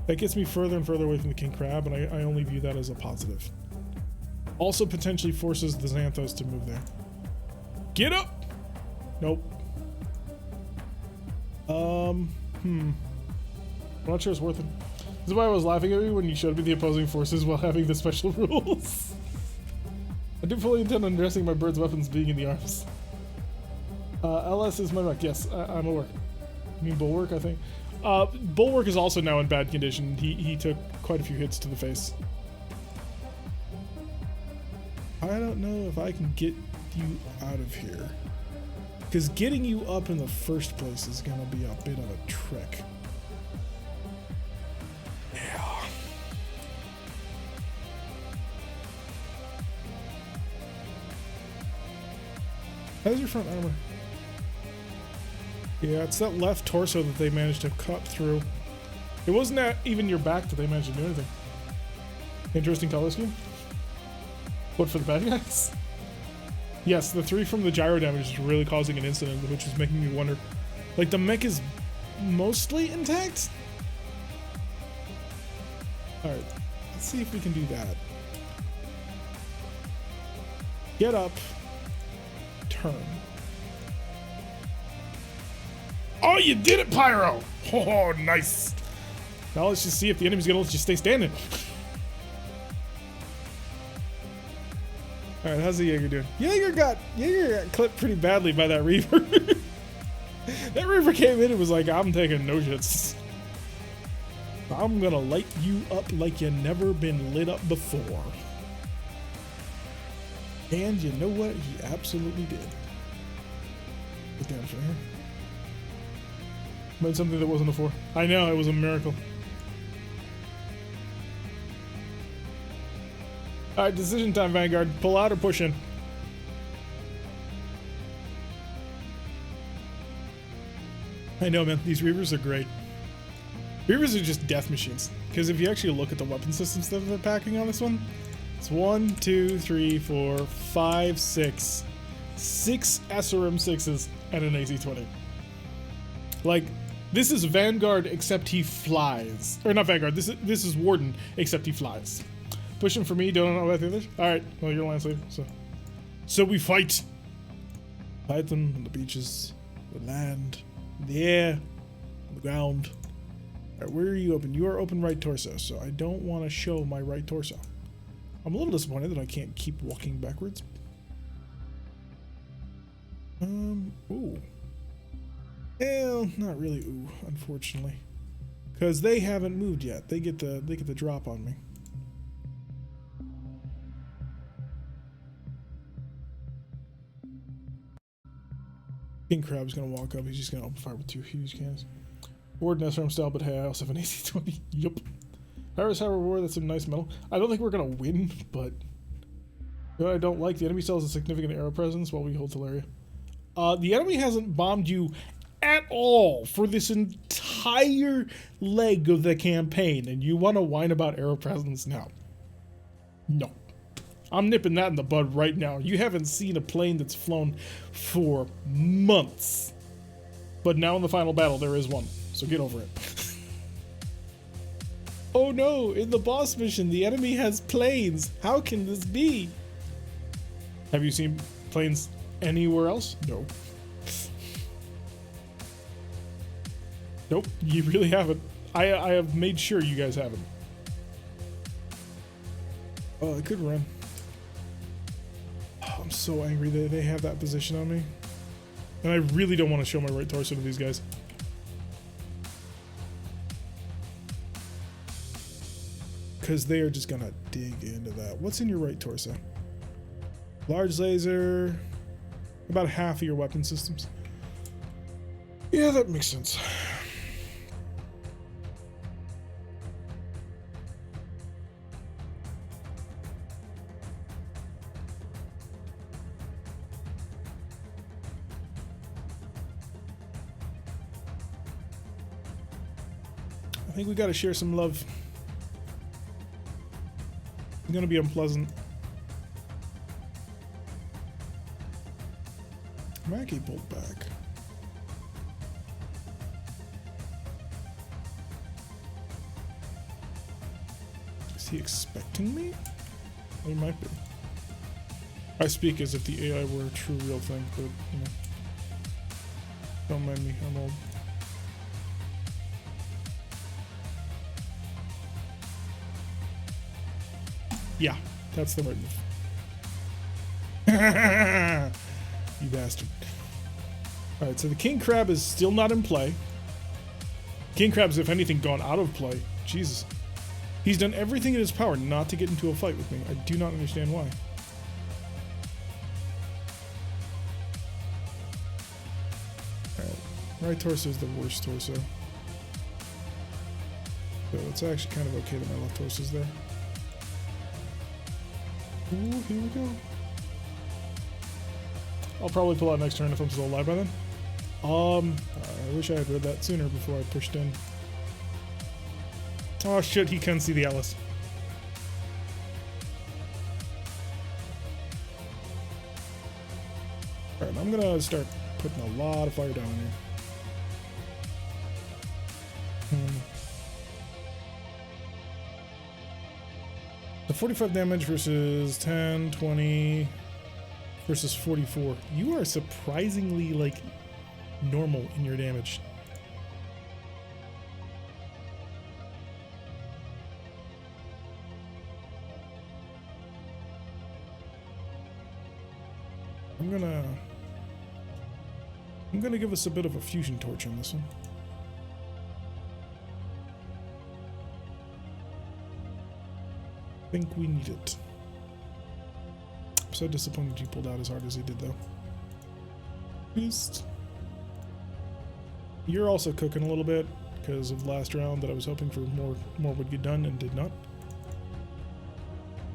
That gets me further and further away from the king crab, and I only view that as a positive. Also potentially forces the Xanthos to move there. Get up! Nope. I'm not sure it's worth it. This is why I was laughing at you when you showed me the opposing forces while having the special rules. I do fully intend on addressing my bird's weapons being in the arms. LS is my mech. Yes, I'm aware. You mean Bulwark, I think? Bulwark is also now in bad condition. He took quite a few hits to the face. I don't know if I can get you out of here. Because getting you up in the first place is going to be a bit of a trick. Yeah. How's your front armor? Yeah, it's that left torso that they managed to cut through. It wasn't even your back that they managed to do anything. Interesting color scheme. What, for the bad guys? Yes, the 3 from the gyro damage is really causing an incident, which is making me wonder. Like, the mech is mostly intact? Alright, let's see if we can do that. Get up. Turn. Oh, you did it, Pyro! Oh, nice. Now let's just see if the enemy's gonna let you stay standing. Alright, how's the Jaeger doing? Jaeger got clipped pretty badly by that Reaver. That Reaver came in and was like, I'm taking no shits. I'm gonna light you up like you never been lit up before. And you know what? He absolutely did. Put down for here. Made something that wasn't a 4. I know, it was a miracle. Alright, decision time, Vanguard. Pull out or push in? I know, man. These Reavers are great. Reavers are just death machines. Because if you actually look at the weapon systems that they're packing on this one, it's 1, 2, 3, 4, 5, 6. 6 SRM6s and an AC-20. Like, this is Vanguard except he flies. Or not Vanguard, this is Warden except he flies. Pushing for me, don't know about the others? Alright, well, you're Lance Leader, so we fight. Fight them on the beaches, the land, in the air, on the ground. Alright, where are you open? You are open right torso, so I don't want to show my right torso. I'm a little disappointed that I can't keep walking backwards. Ooh. Well, not really ooh, unfortunately. Because they haven't moved yet. They get the drop on me. King Crab's gonna walk up, he's just gonna open fire with 2 huge cannons. Ward Nesrum style, but hey, I also have an AC-20. Yup. Paris Harbor War, that's some nice metal. I don't think we're gonna win, but you know what I don't like? The enemy still has a significant aero presence while we hold Teleria. The enemy hasn't bombed you at all for this entire leg of the campaign, and you want to whine about aero presence now? No. I'm nipping that in the bud right now. You haven't seen a plane that's flown for months. But now in the final battle, there is one. So get over it. Oh no, in the boss mission, the enemy has planes. How can this be? Have you seen planes anywhere else? No. Nope, you really haven't. I have made sure you guys haven't. Oh, I could run. Oh, I'm so angry that they have that position on me. And I really don't want to show my right torso to these guys. Because they are just going to dig into that. What's in your right torso? Large laser. About half of your weapon systems. Yeah, that makes sense. I think we gotta share some love. It's gonna be unpleasant. Mackie pulled back. Is he expecting me? He might be. I speak as if the AI were a true real thing, but you know. Don't mind me, I'm old. Yeah, that's the right move. You bastard. Alright, so the King Crab is still not in play. King Crab's, if anything, gone out of play. Jesus. He's done everything in his power not to get into a fight with me. I do not understand why. Alright, right torso is the worst torso. So it's actually kind of okay that my left torso is there. Ooh, here we go. I'll probably pull out next turn if I'm still alive by then. I wish I had read that sooner before I pushed in. Oh shit, he can see the Atlas. Alright, I'm gonna start putting a lot of fire down here. The 45 damage versus 10, 20 versus 44. You are surprisingly, like, normal in your damage. I'm gonna give us a bit of a fusion torch on this one. I think we need it. I'm so disappointed you pulled out as hard as he did, though. Beast. You're also cooking a little bit because of last round that I was hoping for more would get done and did not.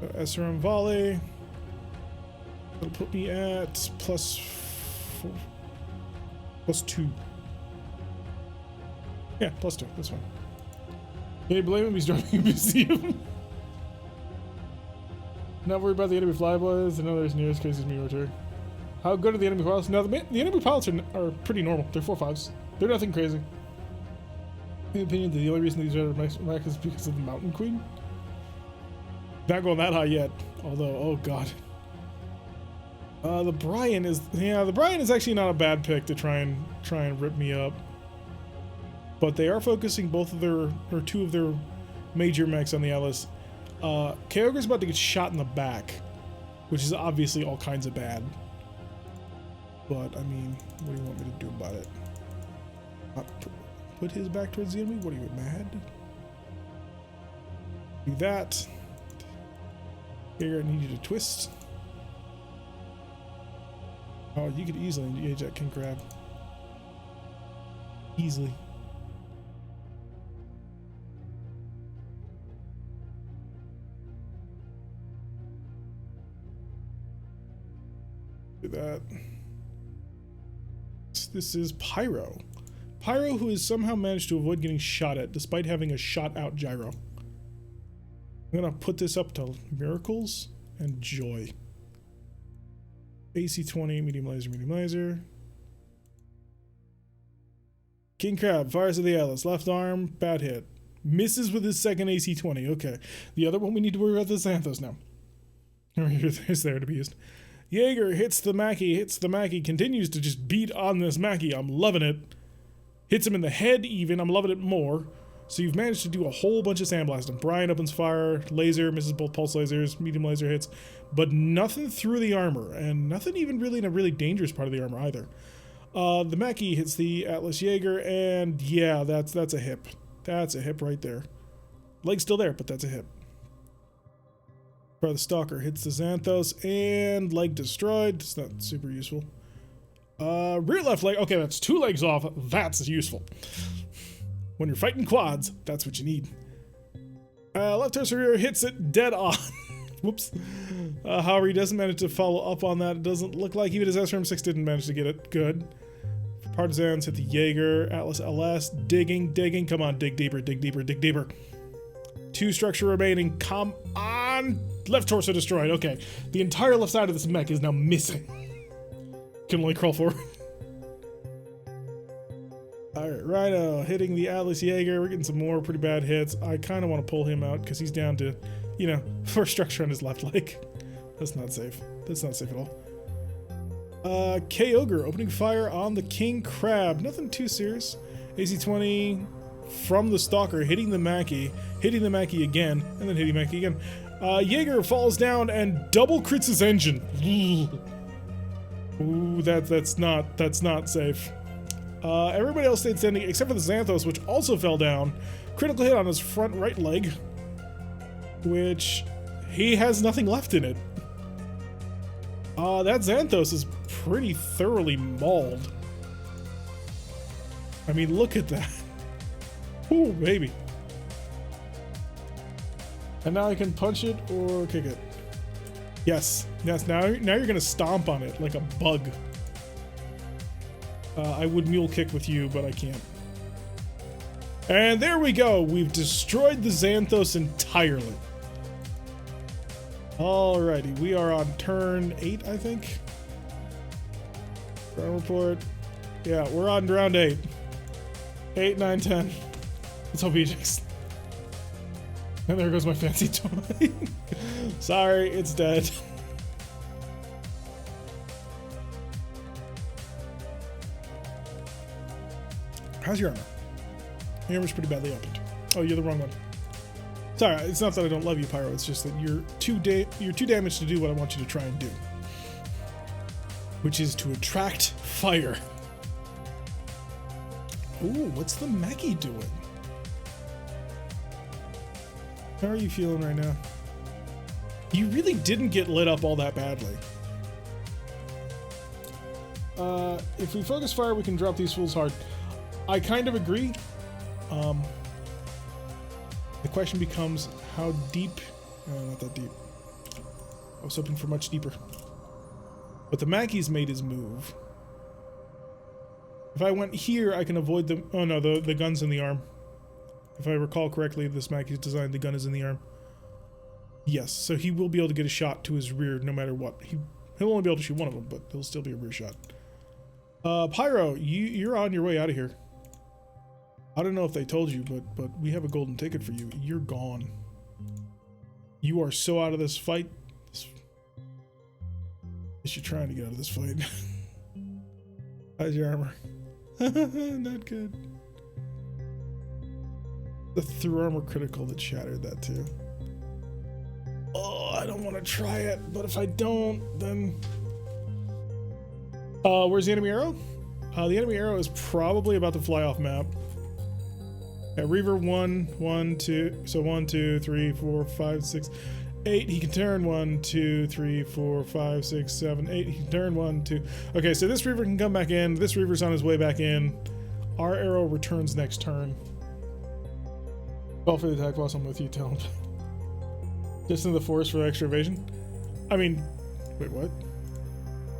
SRM volley. It'll put me at +4, +2. Yeah, +2. That's fine. Can you blame him? He's driving a museum. Not worried about the enemy flyboys. I know there's near as crazy as me or two. How good are the enemy pilots? No, the enemy pilots are pretty normal. They're 4.5s. They're nothing crazy. In my opinion, the only reason these are MegaMek is because of the Mountain Queen. Not going that high yet. Although, oh god. The Brian is actually not a bad pick to try and rip me up. But they are focusing both of their, or two of their major mechs on the Atlas. Kyogre's about to get shot in the back, which is obviously all kinds of bad. But, I mean, what do you want me to do about it? Put his back towards the enemy? What are you, mad? Do that. Here, I need you to twist. Oh, you could easily engage that King Crab. Easily. Do that. This is Pyro. Pyro, who has somehow managed to avoid getting shot at despite having a shot out gyro. I'm gonna put this up to Miracles and Joy. AC 20, medium laser, medium laser. King Crab fires at the Atlas, left arm, bad hit. Misses with his second AC 20. Okay. The other one we need to worry about the Xanthos now. It's there to be used. Jaeger hits the Mackie, continues to just beat on this Mackie. I'm loving it. Hits him in the head even. I'm loving it more. So you've managed to do a whole bunch of sandblasting. Brian opens fire, laser, misses both pulse lasers, medium laser hits, but nothing through the armor, and nothing even really in a really dangerous part of the armor either. The Mackie hits the Atlas Jaeger, and yeah, that's a hip. That's a hip right there. Leg's still there, but that's a hip. The Stalker hits the Xanthos, and leg destroyed. It's not super useful. Rear left leg. Okay, that's 2 legs off. That's useful. When you're fighting quads, that's what you need. Left torso rear hits it dead on. Whoops. However, he doesn't manage to follow up on that. It doesn't look like even his SRM-6 didn't manage to get it. Good. Partisans hit the Jaeger. Atlas LS. Digging. Come on, dig deeper, dig deeper, dig deeper. 2 structure remaining. Come on. Left torso destroyed. Okay. The entire left side of this mech is now missing. Can only crawl forward. Alright, Rhino hitting the Atlas Jaeger. We're getting some more pretty bad hits. I kind of want to pull him out because he's down to, you know, 4 structure on his left leg. That's not safe. That's not safe at all. K-Ogre opening fire on the King Crab. Nothing too serious. AC-20 from the Stalker, hitting the Mackie again, and then hitting Mackie again. Jaeger falls down and double crits his engine. Ooh, that's not safe. Everybody else stayed standing except for the Xanthos, which also fell down. Critical hit on his front right leg, which he has nothing left in it. That Xanthos is pretty thoroughly mauled. I mean, look at that. Ooh, baby. And now I can punch it or kick it. Yes. Now you're gonna stomp on it like a bug. I would mule kick with you, but I can't. And there we go. We've destroyed the Xanthos entirely. Alrighty, we are on turn 8, I think. Round report. Yeah, we're on round 8. 8, 9, 10. Let's hope he ejects. And there goes my fancy toy. Sorry, it's dead. How's your armor? Your armor's pretty badly opened. Oh, you're the wrong one. Sorry, it's not that I don't love you, Pyro. It's just that you're too damaged to do what I want you to try and do, which is to attract fire. Ooh, what's the Mackie doing? How are you feeling right now? You really didn't get lit up all that badly. If we focus fire, we can drop these fools hard. I kind of agree. The question becomes how deep. Not that deep. I was hoping for much deeper. But the Mackie's made his move. If I went here, I can avoid the... Oh no, the gun's in the arm. If I recall correctly, this Mackie's design, the gun is in the arm. Yes, so he will be able to get a shot to his rear no matter what. He'll only be able to shoot one of them, but he'll still be a rear shot. Pyro, you're on your way out of here. I don't know if they told you, but we have a golden ticket for you. You're gone. You are so out of this fight. You're trying to get out of this fight. How's your armor? Not good. The through armor critical that shattered that too. try it, but if I don't, then... where's the enemy arrow? The enemy arrow is probably about to fly off map. At Reaver 1, 2, so 1, 2, 3, 4, 5, 6, 8. He can turn 1, 2, 3, 4, 5, 6, 7, 8. He can turn 1, 2. Okay, so this Reaver can come back in. This Reaver's on his way back in. Our arrow returns next turn. Call for the attack boss. I'm with you. Tell him. Just in the forest for extra evasion. I mean, wait, what?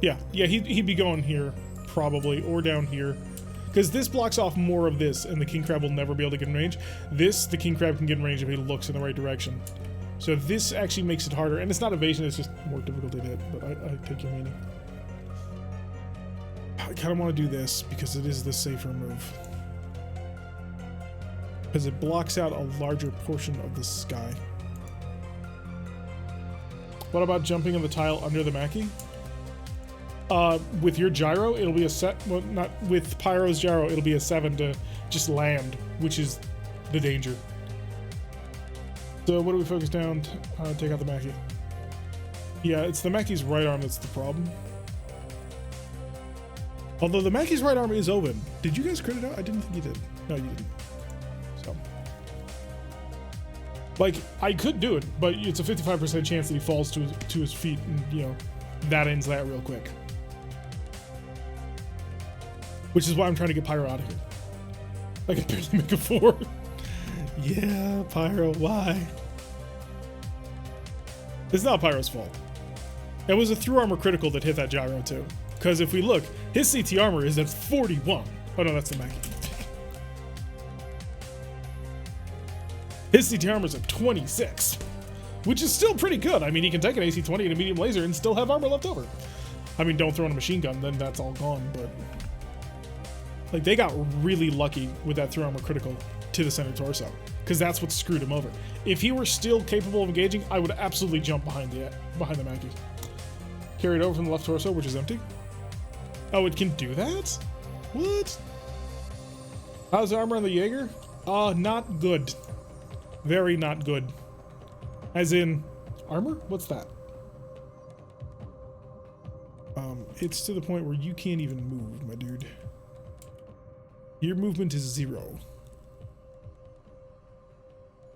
Yeah, he'd be going here probably, or down here. Because this blocks off more of this, and the king crab will never be able to get in range. This, the king crab can get in range if he looks in the right direction. So this actually makes it harder, and it's not evasion, it's just more difficult to hit, but I take your meaning. I kind of want to do this, because it is the safer move. Because it blocks out a larger portion of the sky. What about jumping on the tile under the MekHQ? With your gyro, it'll be a set. Well, not with Pyro's gyro, it'll be a 7 to just land, which is the danger. So what do we focus down? Take out the MekHQ. Yeah, it's the MekHQ's right arm that's the problem. Although the MekHQ's right arm is open. Did you guys crit it out? I didn't think you did. No, you didn't. So, like, I could do it, but it's a 55% chance that he falls to his feet, and you know, that ends that real quick. Which is why I'm trying to get Pyro out of here. I can barely make a 4. Yeah, Pyro, why? It's not Pyro's fault. It was a through armor critical that hit that gyro too. Because if we look, his CT armor is at 41. Oh no, that's the MekHQ. His CT armor is at 26. Which is still pretty good. I mean, he can take an AC-20 and a medium laser and still have armor left over. I mean, don't throw in a machine gun, then that's all gone, but... Like, they got really lucky with that through armor critical to the center torso, because that's what screwed him over. If he were still capable of engaging, I would absolutely jump behind the MekHQ. Carry it over from the left torso, which is empty. Oh, it can do that? What? How's the armor on the Jaeger? Not good. Very not good. As in, armor? What's that? It's to the point where you can't even move, my dude. Your movement is 0.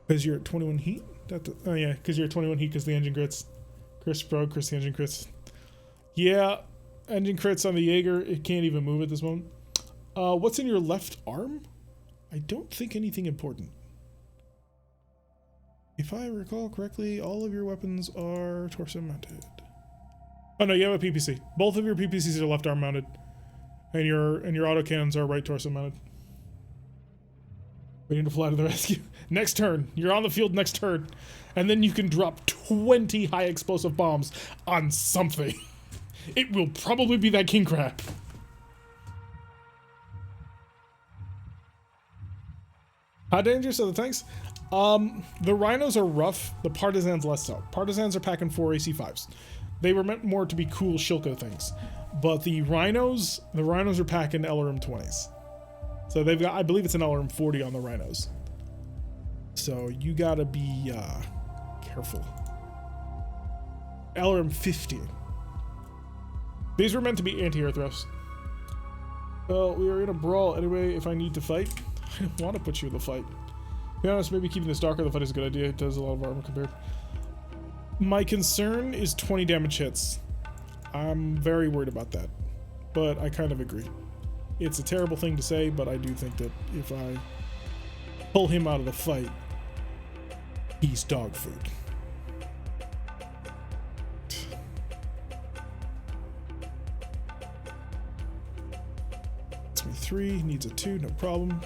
Because you're at 21 heat? Oh yeah, because you're at 21 heat because the engine crits. Chris the engine crits. Yeah, engine crits on the Jaeger. It can't even move at this moment. What's in your left arm? I don't think anything important. If I recall correctly, all of your weapons are torso mounted. Oh no, you have a PPC. Both of your PPCs are left arm mounted. And your autocannons are right torso mounted. We need to fly to the rescue. Next turn. You're on the field next turn. And then you can drop 20 high explosive bombs on something. It will probably be that king crab. How dangerous are the tanks? The rhinos are rough. The partisans less so. Partisans are packing 4 AC-5s. They were meant more to be cool Shilko things. But the rhinos are packing LRM 20s. So they've got, I believe it's an LRM 40 on the rhinos. So you gotta be careful. LRM 50. These were meant to be anti-air thrusts. Well, we are in a brawl anyway. If I need to fight, I don't want to put you in the fight. To be honest, maybe keeping this darker the fight is a good idea. It does a lot of armor compared. My concern is 20 damage hits. I'm very worried about that, but I kind of agree. It's a terrible thing to say, but I do think that if I pull him out of the fight, he's dog food. It's me 3, needs a 2, no problem.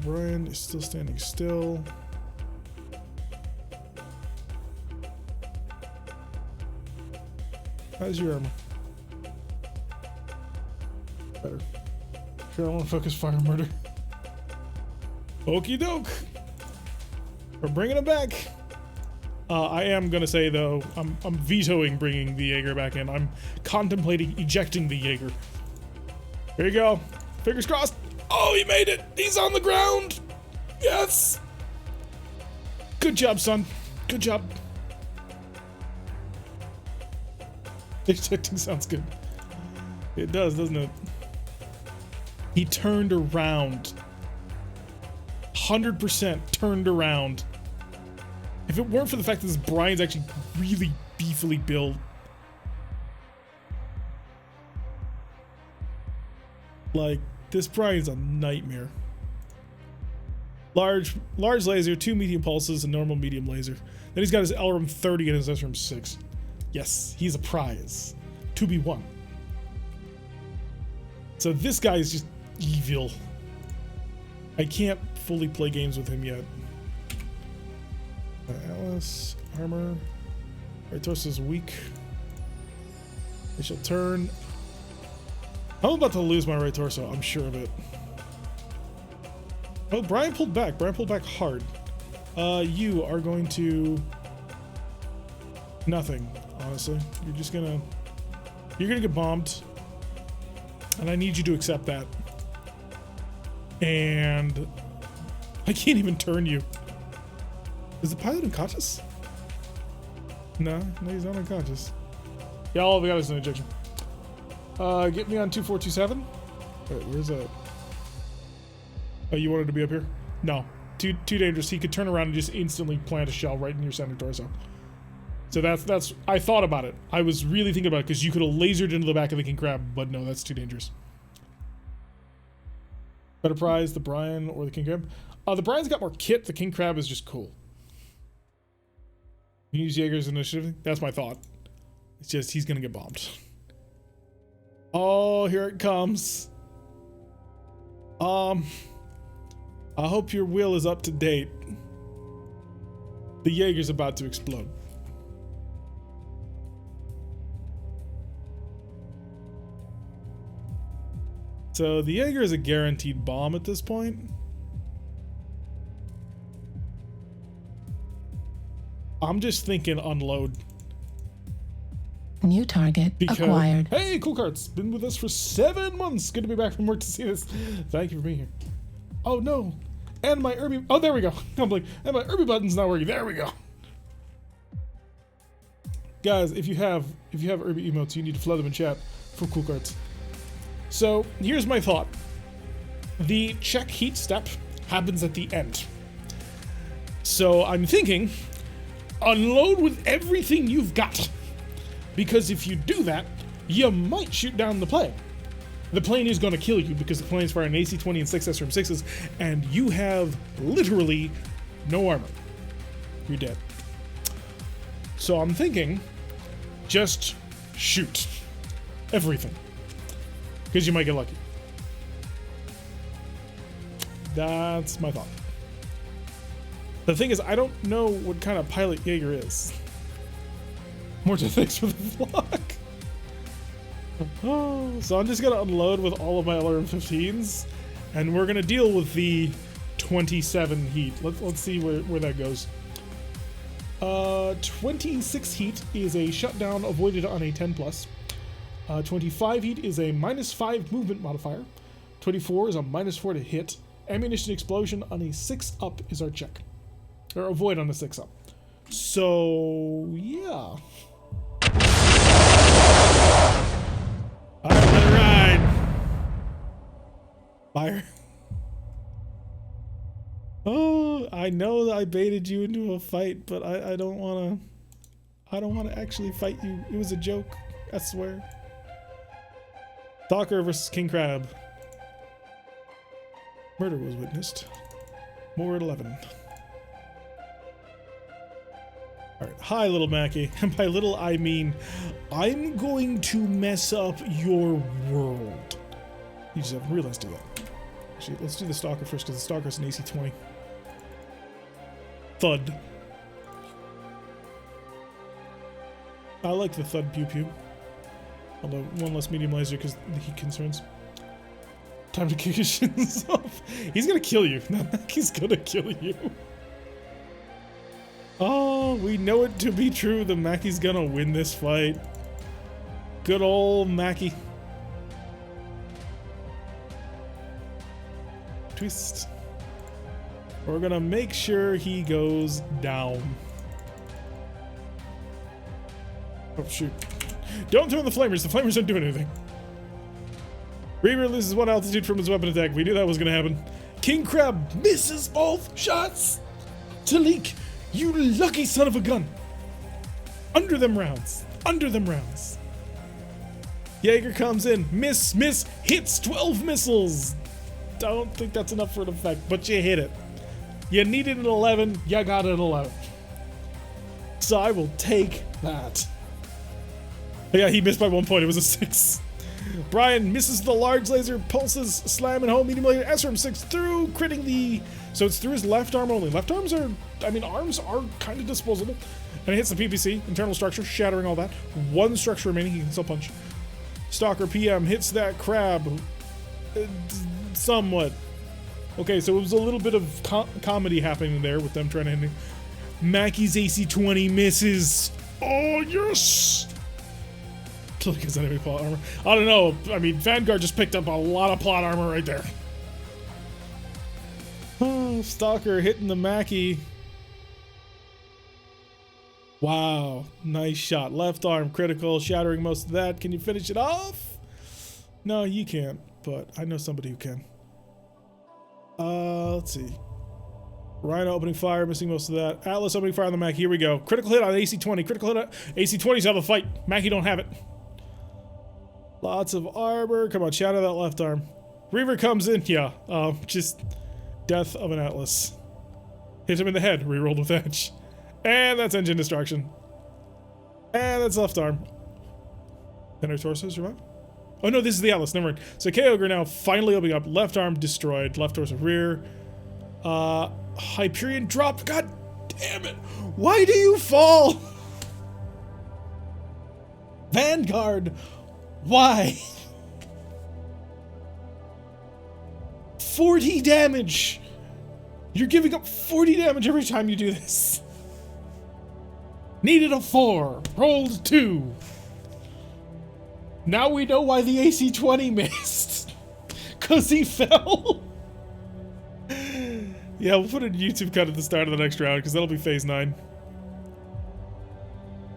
Brian is still standing still. How's your armor? Better. Sure, I want to focus fire murder. Okie doke. We're bringing it back. I am gonna say though, I'm vetoing bringing the Jaeger back in. I'm contemplating ejecting the Jaeger. Here you go. Fingers crossed. Oh, he made it. He's on the ground. Yes. Good job, son. Good job. Ejecting sounds good. It does, doesn't it? He turned around. 100% turned around. If it weren't for the fact that this Brian's actually really beefily built. Like, this Brian's a nightmare. Large laser, 2 medium pulses, a normal medium laser. Then he's got his LRM 30 and his SRM 6. Yes, he's a prize. 2v1. So this guy is just evil. I can't fully play games with him yet. Alice, armor. Right torso is weak. I shall turn. I'm about to lose my right torso, I'm sure of it. Oh, Brian pulled back. Brian pulled back hard. You are going to... nothing, honestly. You're just gonna... you're gonna get bombed. And I need you to accept that. And... I can't even turn you. Is the pilot unconscious? No, he's not unconscious. Yeah, all we got is an ejection. Get me on 2427. Wait, where's that? Oh, you wanted to be up here? No. Too dangerous. He could turn around and just instantly plant a shell right in your center torso. So that's I thought about it. I was really thinking about it because you could have lasered into the back of the king crab, but no, that's too dangerous. Better prize, the Brian or the king crab? The Brian's got more kit. The king crab is just cool. You use Jaeger's initiative? That's my thought. It's just he's gonna get bombed. Oh, here it comes. I hope your will is up to date. The Jaeger's about to explode. So the Jaeger is a guaranteed bomb at this point. I'm just thinking unload. New target acquired. Hey, Cool Carts, been with us for 7 months. Good to be back from work to see this. Thank you for being here. Oh no, and my Irby. Oh, there we go. I'm like, and my Irby button's not working. There we go. Guys, if you have Irby emotes, you need to flood them in chat for Cool Carts. So here's my thought. The check heat step happens at the end. So I'm thinking, unload with everything you've got. Because if you do that, you might shoot down the plane. The plane is going to kill you because the plane's firing AC-20 and 6 SRM-6s, and you have literally no armor. You're dead. So I'm thinking, just shoot everything. Because you might get lucky. That's my thought. The thing is, I don't know what kind of pilot Jaeger is. Morton, thanks for the vlog. Oh, so I'm just gonna unload with all of my LRM-15s, and we're gonna deal with the 27 heat. Let's see where that goes. 26 heat is a shutdown avoided on a 10+. 25 heat is a -5 movement modifier. 24 is a -4 to hit. Ammunition explosion on a 6+ is our check, or avoid on a 6+. So yeah. Alright, let it ride. Fire. Oh, I know that I baited you into a fight, but I don't wanna actually fight you. It was a joke, I swear. Stalker versus King Crab. Murder was witnessed. More at 11. Alright, hi little Mackie. And by little I mean, I'm going to mess up your world. You just haven't realized it yet. Actually, let's do the Stalker first, because the Stalker's an AC-20. Thud. I like the Thud Pew Pew. Although, one less medium laser because the heat concerns. Time to kick his shins off. He's gonna kill you. He's gonna kill you. Oh, we know it to be true. The Mackie's gonna win this fight. Good old Mackie. Twist. We're gonna make sure he goes down. Oh, shoot. Don't throw the flamers. The flamers don't do anything. Reaver loses 1 altitude from his weapon attack. We knew that was going to happen. King Crab misses both shots. Talik, you lucky son of a gun. Under them rounds. Under them rounds. Jaeger comes in. Miss. Hits 12 missiles. Don't think that's enough for an effect, but you hit it. You needed an 11. You got an 11. So I will take that. Yeah, he missed by 1 point. It was a 6. Brian misses the large laser, pulses, slamming home, medium laser, SRM 6 through, critting the... So it's through his left arm only. Left arms are... I mean, arms are kind of disposable. And it hits the PPC, internal structure, shattering all that. 1 structure remaining, he can still punch. Stalker PM hits that crab. Somewhat. Okay, so it was a little bit of comedy happening there with them trying to end. Mackey's AC-20 misses. Oh, yes! Look at enemy plot armor. I don't know. I mean, Vanguard just picked up a lot of plot armor right there. Oh, Stalker hitting the Mackie. Wow. Nice shot. Left arm critical, shattering most of that. Can you finish it off? No, you can't, but I know somebody who can. Let's see. Rhino opening fire, missing most of that. Atlas opening fire on the Mackie. Here we go. Critical hit on AC-20. Critical hit on AC-20's have a fight. Mackie don't have it. Lots of armor. Come on, shatter that left arm. Reaver comes in. Yeah, just death of an Atlas. Hit him in the head. Rerolled with edge. And that's engine destruction. And that's left arm. And our torso survived? Oh no, this is the Atlas. Never mind. So K-Ogre now finally opening up. Left arm destroyed. Left torso rear. Hyperion dropped. God damn it. Why do you fall? Vanguard. Why? 40 damage. You're giving up 40 damage every time you do this. Needed a 4. Rolled 2. Now we know why the AC-20 missed. Because he fell. Yeah, we'll put a YouTube cut at the start of the next round because that'll be phase 9.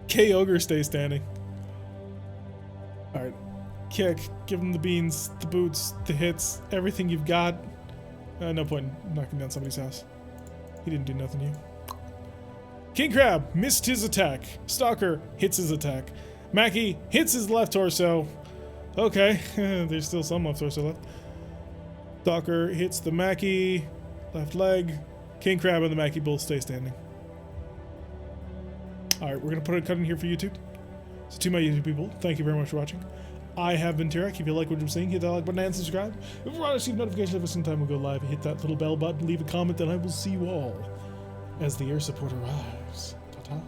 K-Ogre stays standing. Alright. Kick. Give him the beans, the boots, the hits, everything you've got. No point in knocking down somebody's house. He didn't do nothing to you. King Crab missed his attack. Stalker hits his attack. Mackie hits his left torso. Okay, there's still some left torso left. Stalker hits the Mackie. Left leg. King Crab and the Mackie both stay standing. Alright, we're going to put a cut in here for YouTube. So to my YouTube people, thank you very much for watching. I have been Tarek. If you like what you're seeing, hit that like button and subscribe. If you want to receive notifications every single time we go live, hit that little bell button, leave a comment, and I will see you all as the air support arrives. Ta-ta.